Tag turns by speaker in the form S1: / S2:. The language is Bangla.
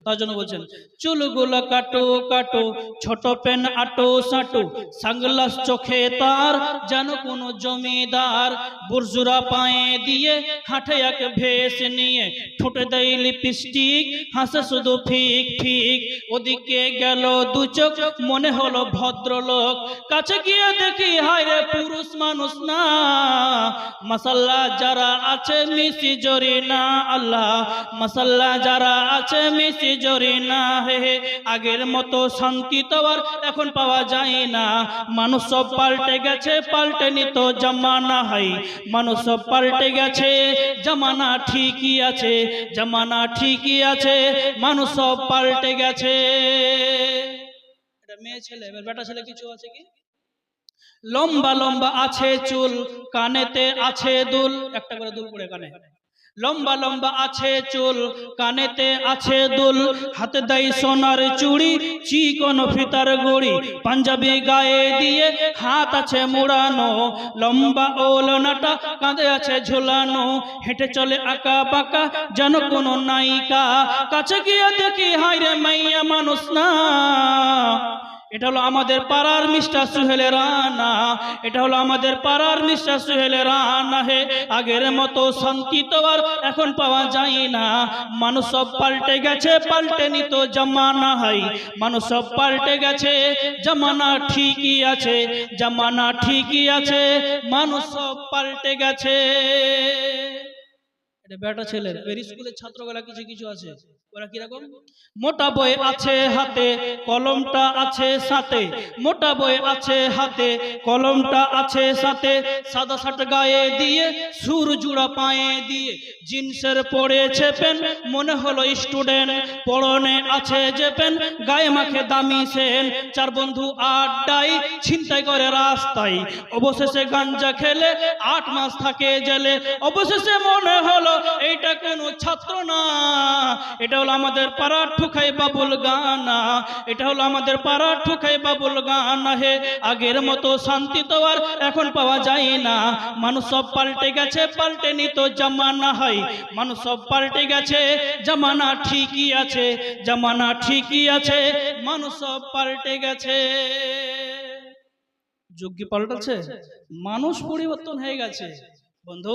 S1: তার জন্য বলছেন চুলগুলো কাটো কাটো, ছোট পেন আটো সাটো, সানগ্লাস চোখে তার যেন কোনো জমিদার, বুরজুরা পায়ে দিয়ে হাঁটে এক ভেস নিয়ে, ঠোঁটে দেয় লিপস্টিক, হাসে শুধু ফিক ফিক। ওদিকে গেল দু চোখ, মনে হলো ভদ্রলোক, কাছে গিয়ে দেখি হায় রে পুরুষ মানুষ না। মাসাল্লাহ যারা আছে মিশি জরি না আল্লাহ, মাসাল্লাহ যারা আছে মিশি জরি না হে। আগের মতো শান্তি তো আর এখন পাওয়া যায় না, মানুষ সব পাল্টে গেছে, পাল্টেনি তো জামানা হাই। মানুষ সব পাল্টে গেছে, জামানা ঠিকই আছে, জামানা ঠিকই আছে, মানুষ সব পাল্টে গেছে। এটা মেয়ে ছেলে, এবার বেটা ছেলে কিছু আছে কি? লম্বা লম্বা আছে চুল, কানেতে আছে দুল, একটা করে দুল পড়ে কানে। লম্বা লম্বা আছে চুল, কানেতে আছে দুল, হাতে দেয় সোনার চুড়ি, চিকন ফিতার গড়ি, পাঞ্জাবি গায়ে দিয়ে হাত আছে মুড়ানো, লম্বা ওলনাটা কাঁধে আছে ঝুলানো, হেঁটে চলে আঁকা বাঁকা যেন কোনো নায়িকা। কাছে গিয়ে দেখি হায় রে মাইয়া মানুষ না। এটা হলো আমাদের পাড়ার মিস্টার সুহেল রানা, এটা হলো আমাদের পাড়ার মিস্টার সুহেল রানা হে। আগের মতো শান্তি তো আর এখন পাওয়া যায় না, মানুষ সব পাল্টে গেছে, পাল্টেনি তো জামানা হাই। মানুষ সব পাল্টে গেছে, জামানা ঠিকই আছে, জামানা ঠিকই আছে, মানুষ সব পাল্টে গেছে। এটা বেটা ছেলের। এর স্কুলের ছাত্রগুলা কিছু কিছু আছে, ওরা কিরকম? মোটা বই আছে হাতে, কলমটা আছে সাথে, মোটা বই আছে হাতে, কলমটা আছে সাথে, সাদা শার্ট গায়ে দিয়ে, সুর জুড়া পায়ে দিয়ে, জিন্সের পরেছে পেন, মনে হলো স্টুডেন্ট, পরনে আছে যে পেন, গায়ে মাখে দামি সেন, চার বন্ধু আড্ডায়, ছিনতাই করে রাস্তায়, অবশেষে গাঞ্জা খেলে 8 মাস থাকে জেলে। অবশেষে মনে হলো এইটা কোনো ছাত্র না, এটা হলো আমাদের পাড়ার ঠুকাই বাবুল গানা, এটা হলো আমাদের পাড়ার ঠুকাই বাবুল গানা হে। আগের মতো শান্তি তো আর এখন পাওয়া যায় না, মানুষ সব পাল্টে গেছে, পাল্টেনি তো জামানা হয়। মানুষ সব পাল্টে গেছে, জামানা ঠিকই আছে, জামানা ঠিকই আছে, মানুষ সব পাল্টে গেছে। যুগ কি পাল্টাচ্ছে? মানুষ পরিবর্তন হয়ে গেছে বন্ধু।